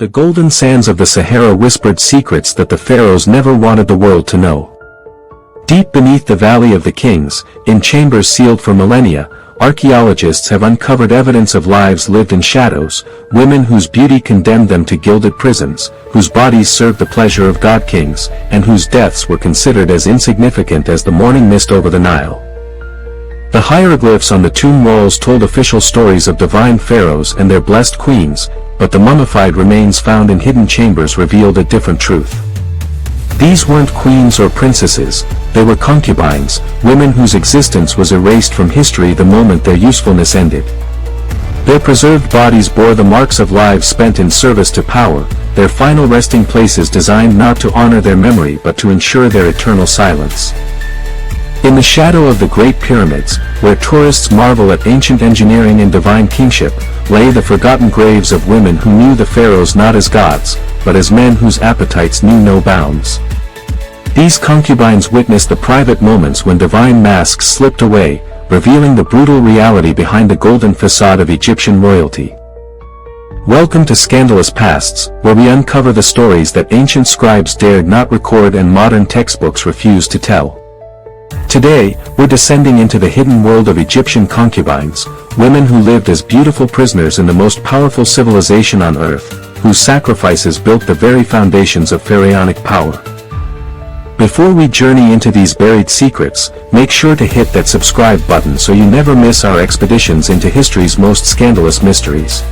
The golden sands of the Sahara whispered secrets that the pharaohs never wanted the world to know. Deep beneath the Valley of the Kings, in chambers sealed for millennia, archaeologists have uncovered evidence of lives lived in shadows, women whose beauty condemned them to gilded prisons, whose bodies served the pleasure of god-kings, and whose deaths were considered as insignificant as the morning mist over the Nile. The hieroglyphs on the tomb walls told official stories of divine pharaohs and their blessed queens, but the mummified remains found in hidden chambers revealed a different truth. These weren't queens or princesses, they were concubines, women whose existence was erased from history the moment their usefulness ended. Their preserved bodies bore the marks of lives spent in service to power, their final resting places designed not to honor their memory but to ensure their eternal silence. In the shadow of the Great Pyramids, where tourists marvel at ancient engineering and divine kingship, lay the forgotten graves of women who knew the pharaohs not as gods, but as men whose appetites knew no bounds. These concubines witnessed the private moments when divine masks slipped away, revealing the brutal reality behind the golden facade of Egyptian royalty. Welcome to Scandalous Pasts, where we uncover the stories that ancient scribes dared not record and modern textbooks refused to tell. Today, we're descending into the hidden world of Egyptian concubines, women who lived as beautiful prisoners in the most powerful civilization on earth, whose sacrifices built the very foundations of pharaonic power. Before we journey into these buried secrets, make sure to hit that subscribe button so you never miss our expeditions into history's most scandalous mysteries.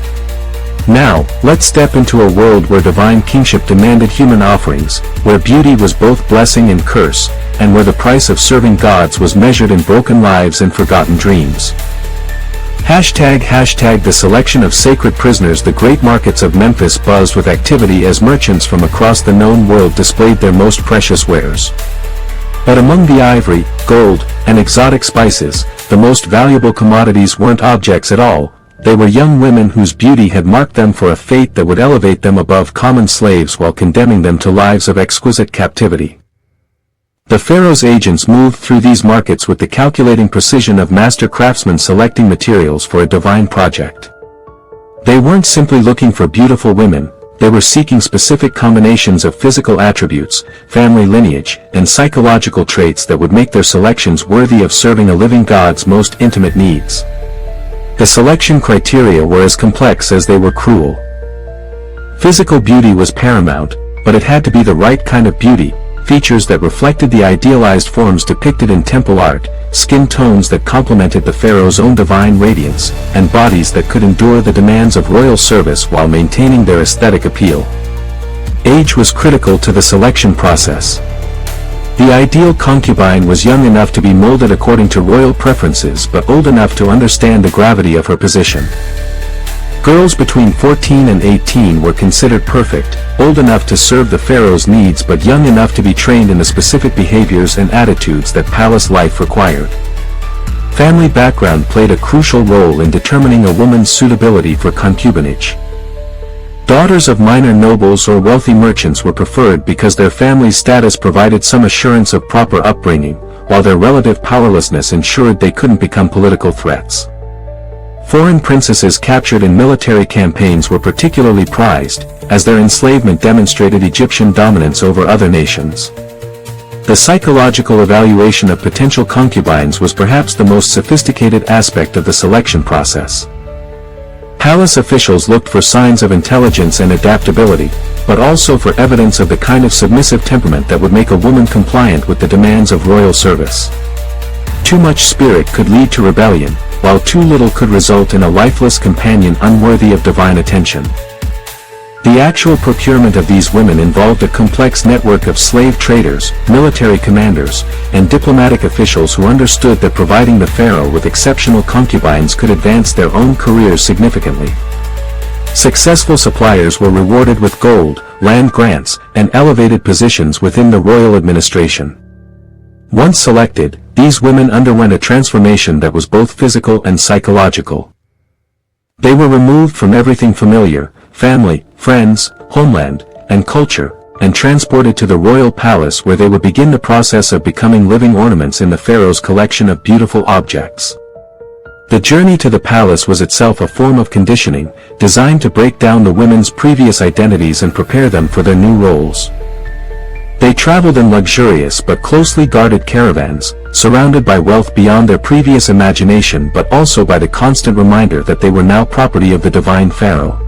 Now, let's step into a world where divine kingship demanded human offerings, where beauty was both blessing and curse, and where the price of serving gods was measured in broken lives and forgotten dreams. Hashtag the selection of sacred prisoners. The great markets of Memphis buzzed with activity as merchants from across the known world displayed their most precious wares. But among the ivory, gold, and exotic spices, the most valuable commodities weren't objects at all. They were young women whose beauty had marked them for a fate that would elevate them above common slaves while condemning them to lives of exquisite captivity. The pharaoh's agents moved through these markets with the calculating precision of master craftsmen selecting materials for a divine project. They weren't simply looking for beautiful women, they were seeking specific combinations of physical attributes, family lineage, and psychological traits that would make their selections worthy of serving a living god's most intimate needs. The selection criteria were as complex as they were cruel. Physical beauty was paramount, but it had to be the right kind of beauty, features that reflected the idealized forms depicted in temple art, skin tones that complemented the pharaoh's own divine radiance, and bodies that could endure the demands of royal service while maintaining their aesthetic appeal. Age was critical to the selection process. The ideal concubine was young enough to be molded according to royal preferences but old enough to understand the gravity of her position. Girls between 14 and 18 were considered perfect, old enough to serve the pharaoh's needs but young enough to be trained in the specific behaviors and attitudes that palace life required. Family background played a crucial role in determining a woman's suitability for concubinage. Daughters of minor nobles or wealthy merchants were preferred because their family's status provided some assurance of proper upbringing, while their relative powerlessness ensured they couldn't become political threats. Foreign princesses captured in military campaigns were particularly prized, as their enslavement demonstrated Egyptian dominance over other nations. The psychological evaluation of potential concubines was perhaps the most sophisticated aspect of the selection process. Palace officials looked for signs of intelligence and adaptability, but also for evidence of the kind of submissive temperament that would make a woman compliant with the demands of royal service. Too much spirit could lead to rebellion, while too little could result in a lifeless companion unworthy of divine attention. The actual procurement of these women involved a complex network of slave traders, military commanders, and diplomatic officials who understood that providing the pharaoh with exceptional concubines could advance their own careers significantly. Successful suppliers were rewarded with gold, land grants, and elevated positions within the royal administration. Once selected, these women underwent a transformation that was both physical and psychological. They were removed from everything familiar, family, friends, homeland, and culture, and transported to the royal palace where they would begin the process of becoming living ornaments in the pharaoh's collection of beautiful objects. The journey to the palace was itself a form of conditioning, designed to break down the women's previous identities and prepare them for their new roles. They traveled in luxurious but closely guarded caravans, surrounded by wealth beyond their previous imagination but also by the constant reminder that they were now property of the divine pharaoh.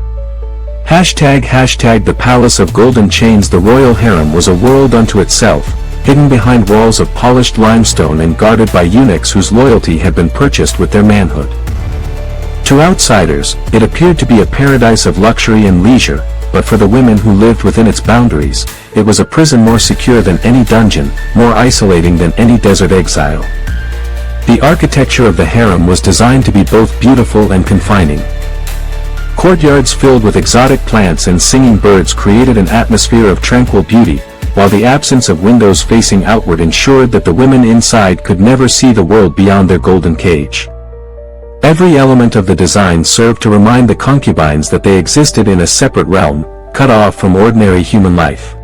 Hashtag the Palace of Golden Chains. The royal harem was a world unto itself, hidden behind walls of polished limestone and guarded by eunuchs whose loyalty had been purchased with their manhood. To outsiders, it appeared to be a paradise of luxury and leisure, but for the women who lived within its boundaries, it was a prison more secure than any dungeon, more isolating than any desert exile. The architecture of the harem was designed to be both beautiful and confining. Courtyards filled with exotic plants and singing birds created an atmosphere of tranquil beauty, while the absence of windows facing outward ensured that the women inside could never see the world beyond their golden cage. Every element of the design served to remind the concubines that they existed in a separate realm, cut off from ordinary human life.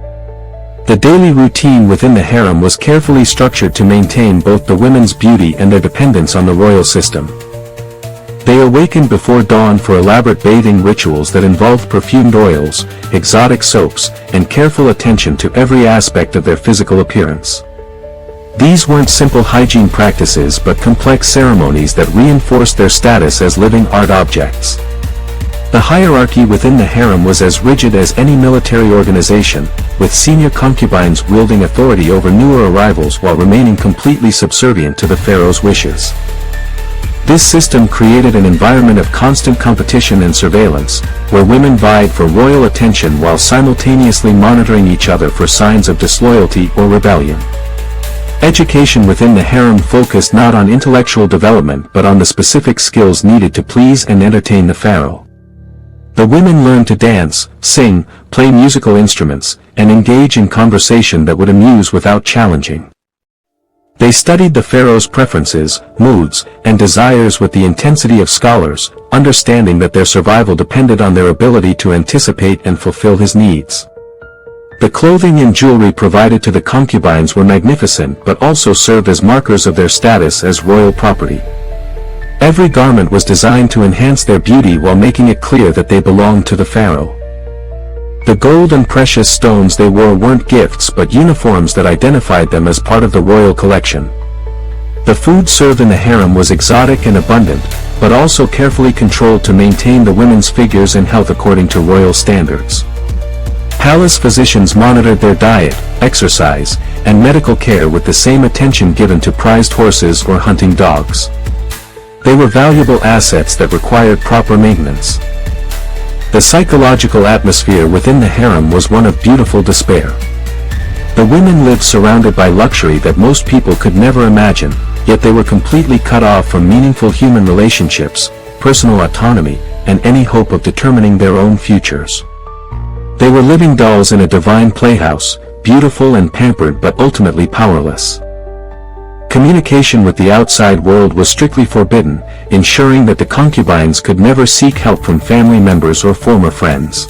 The daily routine within the harem was carefully structured to maintain both the women's beauty and their dependence on the royal system. They awakened before dawn for elaborate bathing rituals that involved perfumed oils, exotic soaps, and careful attention to every aspect of their physical appearance. These weren't simple hygiene practices but complex ceremonies that reinforced their status as living art objects. The hierarchy within the harem was as rigid as any military organization, with senior concubines wielding authority over newer arrivals while remaining completely subservient to the pharaoh's wishes. This system created an environment of constant competition and surveillance, where women vied for royal attention while simultaneously monitoring each other for signs of disloyalty or rebellion. Education within the harem focused not on intellectual development but on the specific skills needed to please and entertain the pharaoh. The women learned to dance, sing, play musical instruments, and engage in conversation that would amuse without challenging. They studied the pharaoh's preferences, moods, and desires with the intensity of scholars, understanding that their survival depended on their ability to anticipate and fulfill his needs. The clothing and jewelry provided to the concubines were magnificent but also served as markers of their status as royal property. Every garment was designed to enhance their beauty while making it clear that they belonged to the pharaoh. The gold and precious stones they wore weren't gifts but uniforms that identified them as part of the royal collection. The food served in the harem was exotic and abundant, but also carefully controlled to maintain the women's figures and health according to royal standards. Palace physicians monitored their diet, exercise, and medical care with the same attention given to prized horses or hunting dogs. They were valuable assets that required proper maintenance. The psychological atmosphere within the harem was one of beautiful despair. The women lived surrounded by luxury that most people could never imagine, yet they were completely cut off from meaningful human relationships, personal autonomy, and any hope of determining their own futures. They were living dolls in a divine playhouse, beautiful and pampered but ultimately powerless. Communication with the outside world was strictly forbidden, ensuring that the concubines could never seek help from family members or former friends.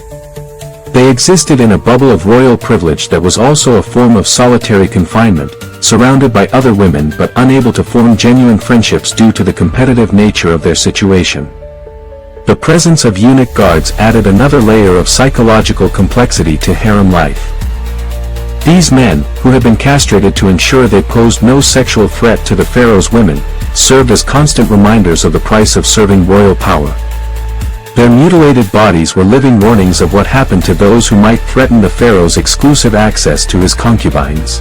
They existed in a bubble of royal privilege that was also a form of solitary confinement, surrounded by other women but unable to form genuine friendships due to the competitive nature of their situation. The presence of eunuch guards added another layer of psychological complexity to harem life. These men, who had been castrated to ensure they posed no sexual threat to the pharaoh's women, served as constant reminders of the price of serving royal power. Their mutilated bodies were living warnings of what happened to those who might threaten the pharaoh's exclusive access to his concubines.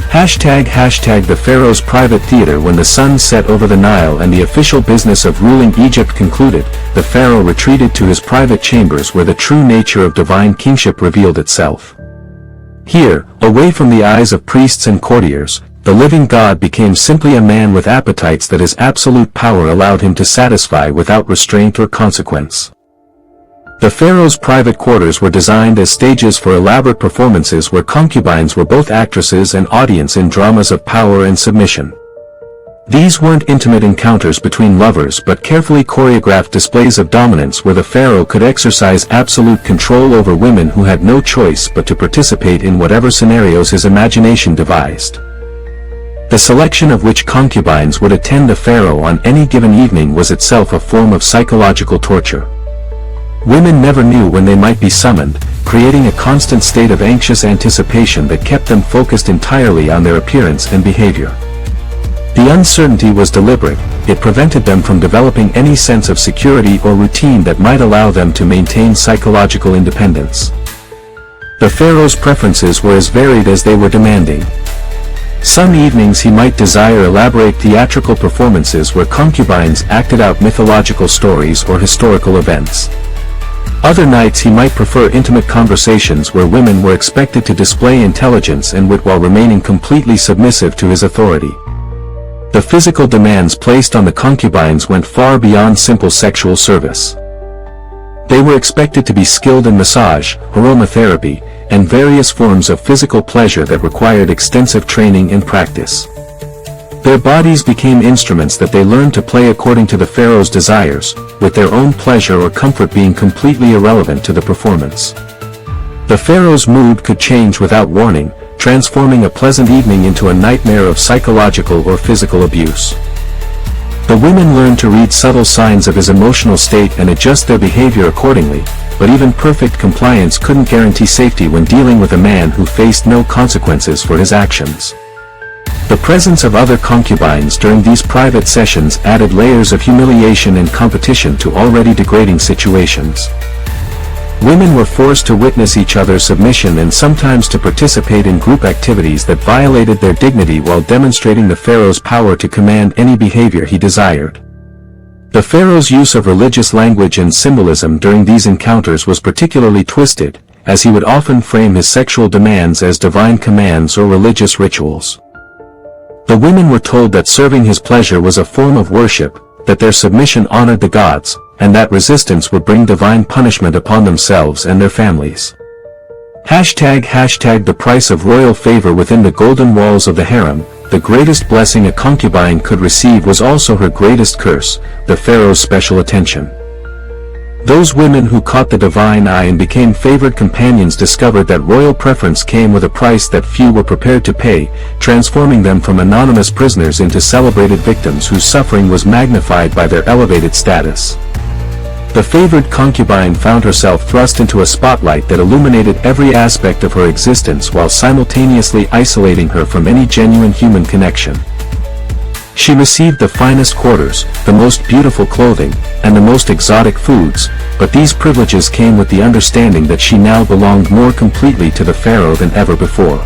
Hashtag the pharaoh's private theater. When the sun set over the Nile and the official business of ruling Egypt concluded, the pharaoh retreated to his private chambers where the true nature of divine kingship revealed itself. Here, away from the eyes of priests and courtiers, the living God became simply a man with appetites that his absolute power allowed him to satisfy without restraint or consequence. The pharaoh's private quarters were designed as stages for elaborate performances where concubines were both actresses and audience in dramas of power and submission. These weren't intimate encounters between lovers but carefully choreographed displays of dominance where the pharaoh could exercise absolute control over women who had no choice but to participate in whatever scenarios his imagination devised. The selection of which concubines would attend the pharaoh on any given evening was itself a form of psychological torture. Women never knew when they might be summoned, creating a constant state of anxious anticipation that kept them focused entirely on their appearance and behavior. The uncertainty was deliberate. It prevented them from developing any sense of security or routine that might allow them to maintain psychological independence. The pharaoh's preferences were as varied as they were demanding. Some evenings he might desire elaborate theatrical performances where concubines acted out mythological stories or historical events. Other nights he might prefer intimate conversations where women were expected to display intelligence and wit while remaining completely submissive to his authority. The physical demands placed on the concubines went far beyond simple sexual service. They were expected to be skilled in massage, aromatherapy, and various forms of physical pleasure that required extensive training and practice. Their bodies became instruments that they learned to play according to the pharaoh's desires, with their own pleasure or comfort being completely irrelevant to the performance. The pharaoh's mood could change without warning, transforming a pleasant evening into a nightmare of psychological or physical abuse. The women learned to read subtle signs of his emotional state and adjust their behavior accordingly, but even perfect compliance couldn't guarantee safety when dealing with a man who faced no consequences for his actions. The presence of other concubines during these private sessions added layers of humiliation and competition to already degrading situations. Women were forced to witness each other's submission and sometimes to participate in group activities that violated their dignity while demonstrating the pharaoh's power to command any behavior he desired. The pharaoh's use of religious language and symbolism during these encounters was particularly twisted, as he would often frame his sexual demands as divine commands or religious rituals. The women were told that serving his pleasure was a form of worship, that their submission honored the gods, and that resistance would bring divine punishment upon themselves and their families. #The price of royal favor within the golden walls of the harem. The greatest blessing a concubine could receive was also her greatest curse, the pharaoh's special attention. Those women who caught the divine eye and became favored companions discovered that royal preference came with a price that few were prepared to pay, transforming them from anonymous prisoners into celebrated victims whose suffering was magnified by their elevated status. The favored concubine found herself thrust into a spotlight that illuminated every aspect of her existence while simultaneously isolating her from any genuine human connection. She received the finest quarters, the most beautiful clothing, and the most exotic foods, but these privileges came with the understanding that she now belonged more completely to the pharaoh than ever before.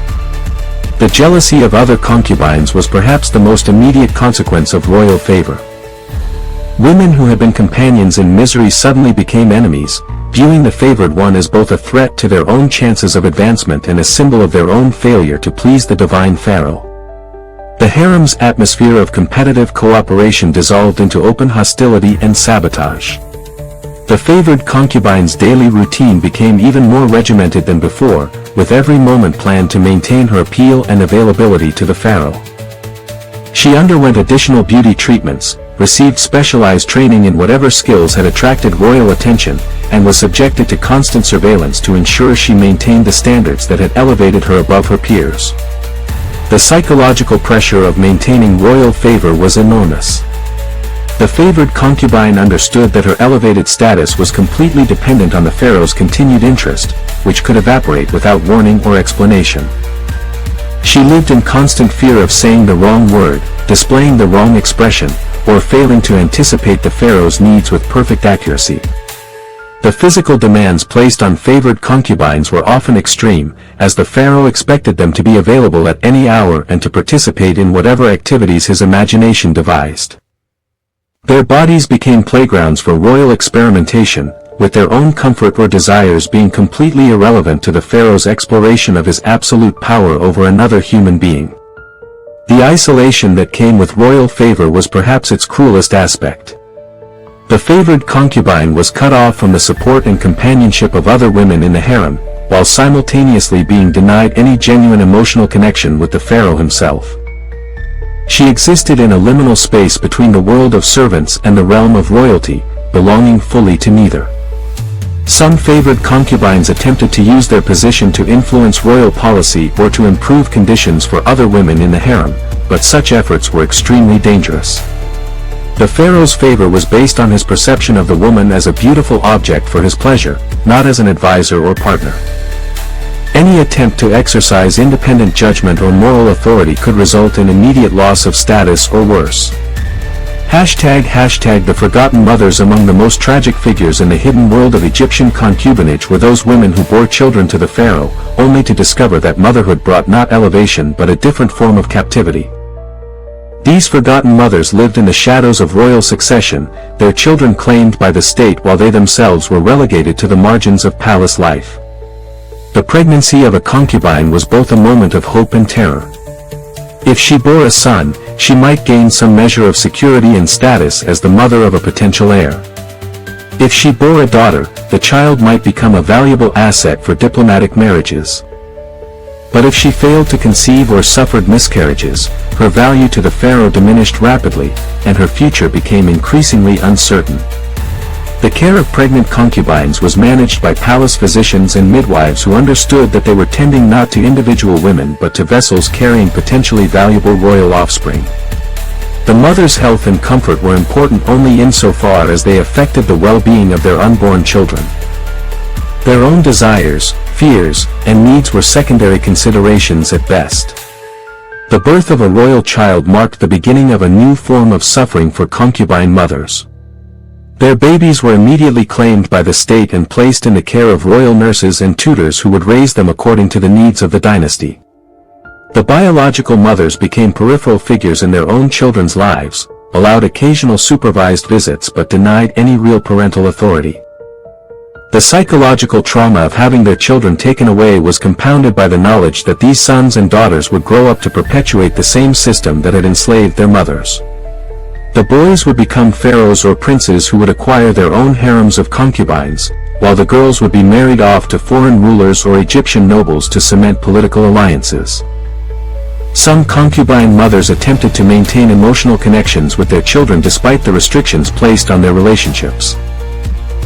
The jealousy of other concubines was perhaps the most immediate consequence of royal favor. Women who had been companions in misery suddenly became enemies, viewing the favored one as both a threat to their own chances of advancement and a symbol of their own failure to please the divine pharaoh. The harem's atmosphere of competitive cooperation dissolved into open hostility and sabotage. The favored concubine's daily routine became even more regimented than before, with every moment planned to maintain her appeal and availability to the pharaoh. She underwent additional beauty treatments, received specialized training in whatever skills had attracted royal attention, and was subjected to constant surveillance to ensure she maintained the standards that had elevated her above her peers. The psychological pressure of maintaining royal favor was enormous. The favored concubine understood that her elevated status was completely dependent on the pharaoh's continued interest, which could evaporate without warning or explanation. She lived in constant fear of saying the wrong word, displaying the wrong expression, or failing to anticipate the pharaoh's needs with perfect accuracy. The physical demands placed on favored concubines were often extreme, as the pharaoh expected them to be available at any hour and to participate in whatever activities his imagination devised. Their bodies became playgrounds for royal experimentation, with their own comfort or desires being completely irrelevant to the pharaoh's exploration of his absolute power over another human being. The isolation that came with royal favor was perhaps its cruelest aspect. The favored concubine was cut off from the support and companionship of other women in the harem, while simultaneously being denied any genuine emotional connection with the pharaoh himself. She existed in a liminal space between the world of servants and the realm of royalty, belonging fully to neither. Some favored concubines attempted to use their position to influence royal policy or to improve conditions for other women in the harem, but such efforts were extremely dangerous. The pharaoh's favor was based on his perception of the woman as a beautiful object for his pleasure, not as an advisor or partner. Any attempt to exercise independent judgment or moral authority could result in immediate loss of status or worse. #The forgotten mothers. Among the most tragic figures in the hidden world of Egyptian concubinage were those women who bore children to the pharaoh, only to discover that motherhood brought not elevation but a different form of captivity. These forgotten mothers lived in the shadows of royal succession, their children claimed by the state while they themselves were relegated to the margins of palace life. The pregnancy of a concubine was both a moment of hope and terror. If she bore a son, she might gain some measure of security and status as the mother of a potential heir. If she bore a daughter, the child might become a valuable asset for diplomatic marriages. But if she failed to conceive or suffered miscarriages, her value to the pharaoh diminished rapidly, and her future became increasingly uncertain. The care of pregnant concubines was managed by palace physicians and midwives who understood that they were tending not to individual women but to vessels carrying potentially valuable royal offspring. The mother's health and comfort were important only insofar as they affected the well-being of their unborn children. Their own desires, fears, and needs were secondary considerations at best. The birth of a royal child marked the beginning of a new form of suffering for concubine mothers. Their babies were immediately claimed by the state and placed in the care of royal nurses and tutors who would raise them according to the needs of the dynasty. The biological mothers became peripheral figures in their own children's lives, allowed occasional supervised visits but denied any real parental authority. The psychological trauma of having their children taken away was compounded by the knowledge that these sons and daughters would grow up to perpetuate the same system that had enslaved their mothers. The boys would become pharaohs or princes who would acquire their own harems of concubines, while the girls would be married off to foreign rulers or Egyptian nobles to cement political alliances. Some concubine mothers attempted to maintain emotional connections with their children despite the restrictions placed on their relationships.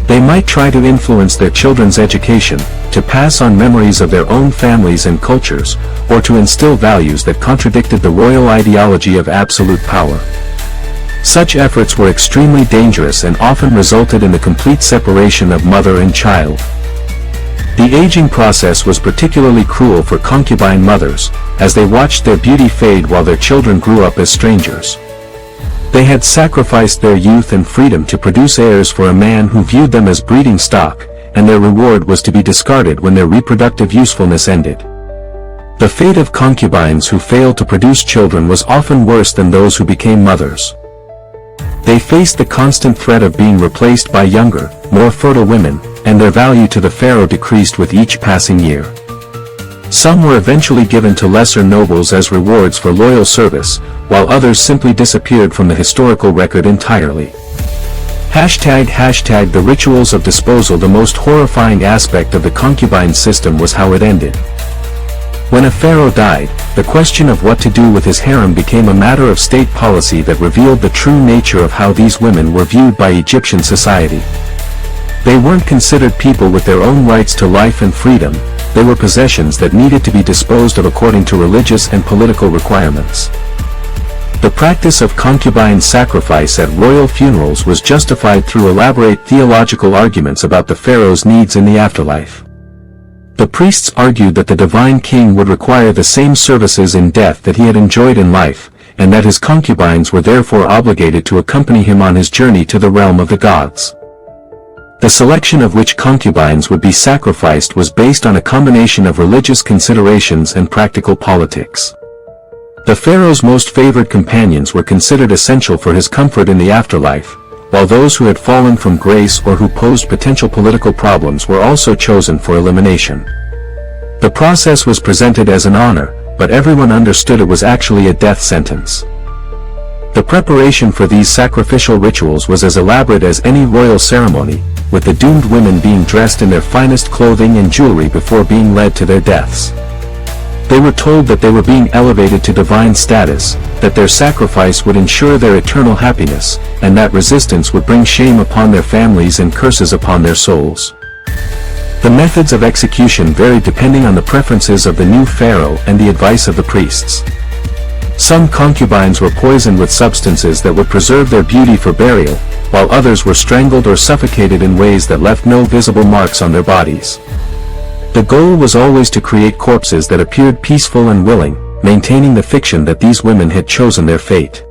They might try to influence their children's education, to pass on memories of their own families and cultures, or to instill values that contradicted the royal ideology of absolute power. Such efforts were extremely dangerous and often resulted in the complete separation of mother and child. The aging process was particularly cruel for concubine mothers, as they watched their beauty fade while their children grew up as strangers. They had sacrificed their youth and freedom to produce heirs for a man who viewed them as breeding stock, and their reward was to be discarded when their reproductive usefulness ended. The fate of concubines who failed to produce children was often worse than those who became mothers. They faced the constant threat of being replaced by younger, more fertile women, and their value to the pharaoh decreased with each passing year. Some were eventually given to lesser nobles as rewards for loyal service, while others simply disappeared from the historical record entirely. The rituals of disposal. The most horrifying aspect of the concubine system was how it ended. When a pharaoh died, the question of what to do with his harem became a matter of state policy that revealed the true nature of how these women were viewed by Egyptian society. They weren't considered people with their own rights to life and freedom, they were possessions that needed to be disposed of according to religious and political requirements. The practice of concubine sacrifice at royal funerals was justified through elaborate theological arguments about the pharaoh's needs in the afterlife. The priests argued that the divine king would require the same services in death that he had enjoyed in life, and that his concubines were therefore obligated to accompany him on his journey to the realm of the gods. The selection of which concubines would be sacrificed was based on a combination of religious considerations and practical politics. The pharaoh's most favored companions were considered essential for his comfort in the afterlife, while those who had fallen from grace or who posed potential political problems were also chosen for elimination. The process was presented as an honor, but everyone understood it was actually a death sentence. The preparation for these sacrificial rituals was as elaborate as any royal ceremony, with the doomed women being dressed in their finest clothing and jewelry before being led to their deaths. They were told that they were being elevated to divine status, that their sacrifice would ensure their eternal happiness, and that resistance would bring shame upon their families and curses upon their souls. The methods of execution varied depending on the preferences of the new pharaoh and the advice of the priests. Some concubines were poisoned with substances that would preserve their beauty for burial, while others were strangled or suffocated in ways that left no visible marks on their bodies. The goal was always to create corpses that appeared peaceful and willing, maintaining the fiction that these women had chosen their fate.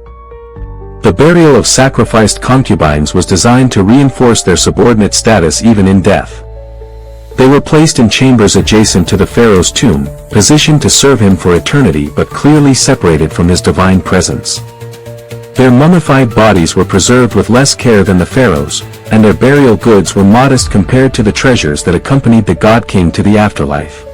The burial of sacrificed concubines was designed to reinforce their subordinate status even in death. They were placed in chambers adjacent to the pharaoh's tomb, positioned to serve him for eternity but clearly separated from his divine presence. Their mummified bodies were preserved with less care than the pharaoh's, and their burial goods were modest compared to the treasures that accompanied the god king to the afterlife.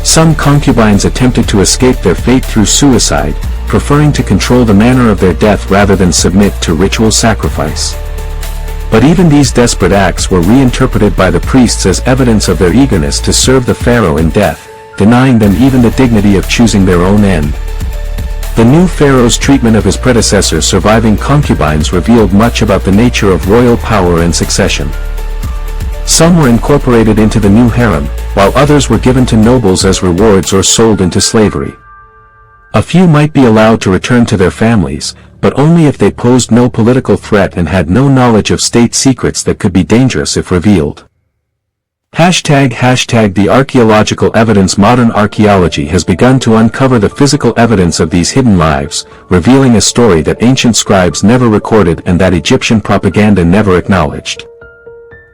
Some concubines attempted to escape their fate through suicide, preferring to control the manner of their death rather than submit to ritual sacrifice. But even these desperate acts were reinterpreted by the priests as evidence of their eagerness to serve the pharaoh in death, denying them even the dignity of choosing their own end. The new pharaoh's treatment of his predecessors' surviving concubines revealed much about the nature of royal power and succession. Some were incorporated into the new harem, while others were given to nobles as rewards or sold into slavery. A few might be allowed to return to their families, but only if they posed no political threat and had no knowledge of state secrets that could be dangerous if revealed. #The archaeological evidence. Modern archaeology has begun to uncover the physical evidence of these hidden lives, revealing a story that ancient scribes never recorded and that Egyptian propaganda never acknowledged.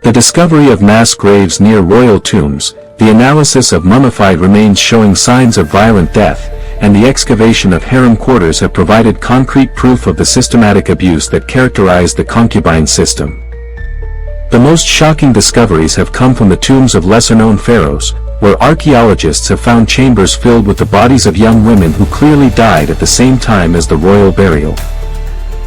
The discovery of mass graves near royal tombs, the analysis of mummified remains showing signs of violent death, and the excavation of harem quarters have provided concrete proof of the systematic abuse that characterized the concubine system. The most shocking discoveries have come from the tombs of lesser-known pharaohs, where archaeologists have found chambers filled with the bodies of young women who clearly died at the same time as the royal burial.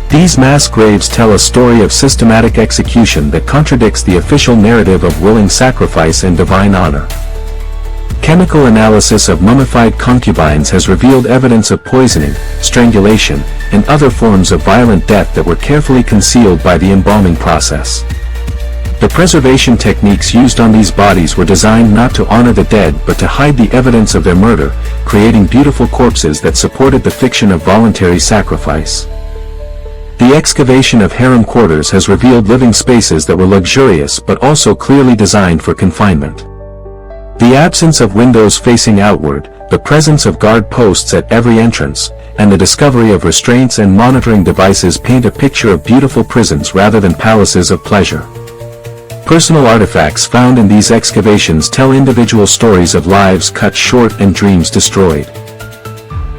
These mass graves tell a story of systematic execution that contradicts the official narrative of willing sacrifice and divine honor. Chemical analysis of mummified concubines has revealed evidence of poisoning, strangulation, and other forms of violent death that were carefully concealed by the embalming process. The preservation techniques used on these bodies were designed not to honor the dead but to hide the evidence of their murder, creating beautiful corpses that supported the fiction of voluntary sacrifice. The excavation of harem quarters has revealed living spaces that were luxurious but also clearly designed for confinement. The absence of windows facing outward, the presence of guard posts at every entrance, and the discovery of restraints and monitoring devices paint a picture of beautiful prisons rather than palaces of pleasure. Personal artifacts found in these excavations tell individual stories of lives cut short and dreams destroyed.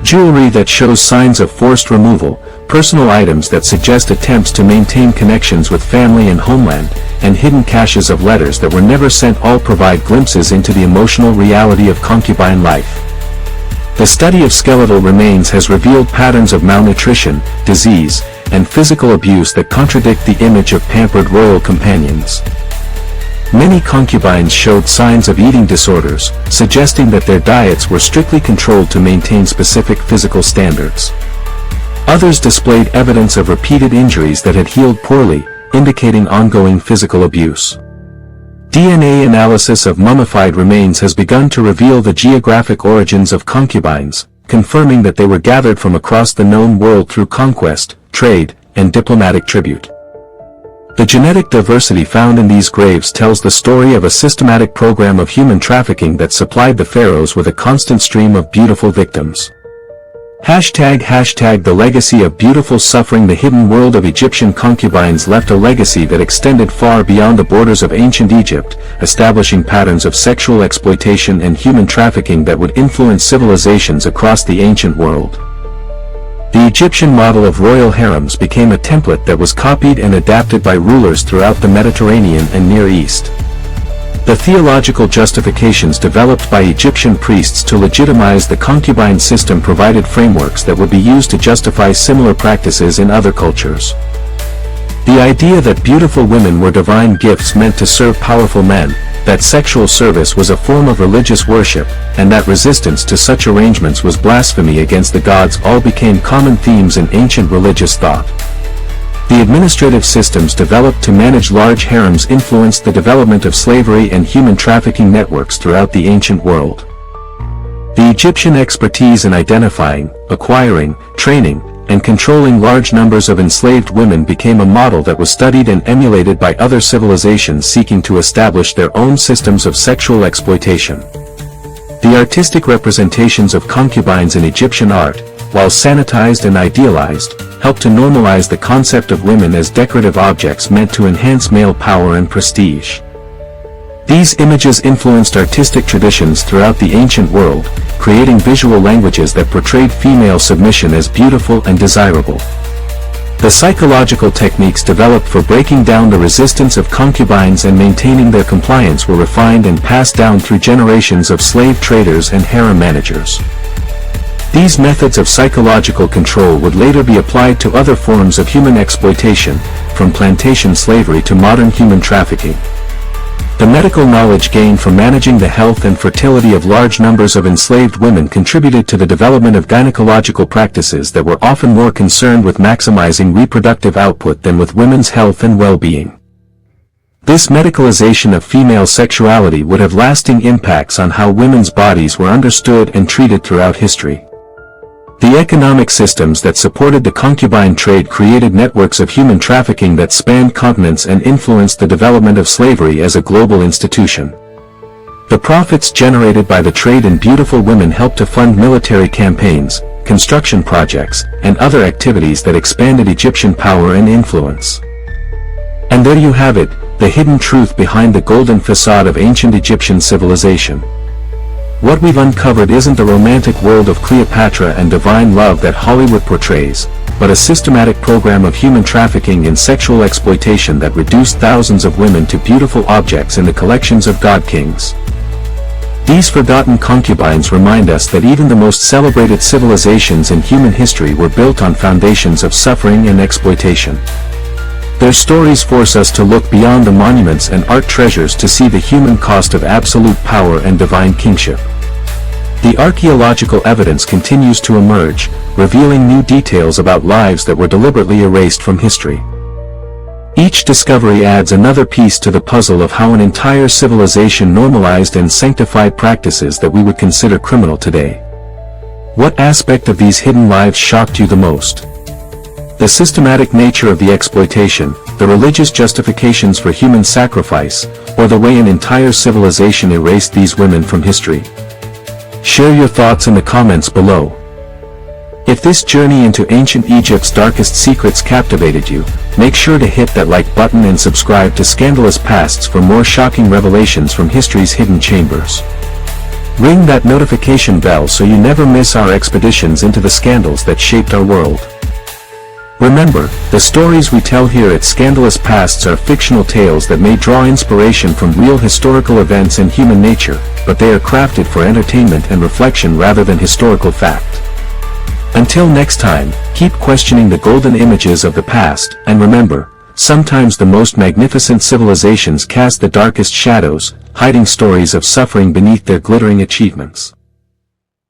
Jewelry that shows signs of forced removal, personal items that suggest attempts to maintain connections with family and homeland, and hidden caches of letters that were never sent all provide glimpses into the emotional reality of concubine life. The study of skeletal remains has revealed patterns of malnutrition, disease, and physical abuse that contradict the image of pampered royal companions. Many concubines showed signs of eating disorders, suggesting that their diets were strictly controlled to maintain specific physical standards. Others displayed evidence of repeated injuries that had healed poorly, indicating ongoing physical abuse. DNA analysis of mummified remains has begun to reveal the geographic origins of concubines, confirming that they were gathered from across the known world through conquest, trade, and diplomatic tribute. The genetic diversity found in these graves tells the story of a systematic program of human trafficking that supplied the pharaohs with a constant stream of beautiful victims. #The legacy of beautiful suffering. The hidden world of Egyptian concubines left a legacy that extended far beyond the borders of ancient Egypt, establishing patterns of sexual exploitation and human trafficking that would influence civilizations across the ancient world. The Egyptian model of royal harems became a template that was copied and adapted by rulers throughout the Mediterranean and Near East. The theological justifications developed by Egyptian priests to legitimize the concubine system provided frameworks that would be used to justify similar practices in other cultures. The idea that beautiful women were divine gifts meant to serve powerful men, that sexual service was a form of religious worship, and that resistance to such arrangements was blasphemy against the gods all became common themes in ancient religious thought. The administrative systems developed to manage large harems influenced the development of slavery and human trafficking networks throughout the ancient world. The Egyptian expertise in identifying, acquiring, training, and controlling large numbers of enslaved women became a model that was studied and emulated by other civilizations seeking to establish their own systems of sexual exploitation. The artistic representations of concubines in Egyptian art, while sanitized and idealized, helped to normalize the concept of women as decorative objects meant to enhance male power and prestige. These images influenced artistic traditions throughout the ancient world, creating visual languages that portrayed female submission as beautiful and desirable. The psychological techniques developed for breaking down the resistance of concubines and maintaining their compliance were refined and passed down through generations of slave traders and harem managers. These methods of psychological control would later be applied to other forms of human exploitation, from plantation slavery to modern human trafficking. The medical knowledge gained from managing the health and fertility of large numbers of enslaved women contributed to the development of gynecological practices that were often more concerned with maximizing reproductive output than with women's health and well-being. This medicalization of female sexuality would have lasting impacts on how women's bodies were understood and treated throughout history. The economic systems that supported the concubine trade created networks of human trafficking that spanned continents and influenced the development of slavery as a global institution. The profits generated by the trade in beautiful women helped to fund military campaigns, construction projects, and other activities that expanded Egyptian power and influence. And there you have it, the hidden truth behind the golden facade of ancient Egyptian civilization. What we've uncovered isn't the romantic world of Cleopatra and divine love that Hollywood portrays, but a systematic program of human trafficking and sexual exploitation that reduced thousands of women to beautiful objects in the collections of god kings. These forgotten concubines remind us that even the most celebrated civilizations in human history were built on foundations of suffering and exploitation. Their stories force us to look beyond the monuments and art treasures to see the human cost of absolute power and divine kingship. The archaeological evidence continues to emerge, revealing new details about lives that were deliberately erased from history. Each discovery adds another piece to the puzzle of how an entire civilization normalized and sanctified practices that we would consider criminal today. What aspect of these hidden lives shocked you the most? The systematic nature of the exploitation, the religious justifications for human sacrifice, or the way an entire civilization erased these women from history? Share your thoughts in the comments below. If this journey into ancient Egypt's darkest secrets captivated you, make sure to hit that like button and subscribe to Scandalous Pasts for more shocking revelations from history's hidden chambers. Ring that notification bell so you never miss our expeditions into the scandals that shaped our world. Remember, the stories we tell here at Scandalous Pasts are fictional tales that may draw inspiration from real historical events and human nature, but they are crafted for entertainment and reflection rather than historical fact. Until next time, keep questioning the golden images of the past, and remember, sometimes the most magnificent civilizations cast the darkest shadows, hiding stories of suffering beneath their glittering achievements.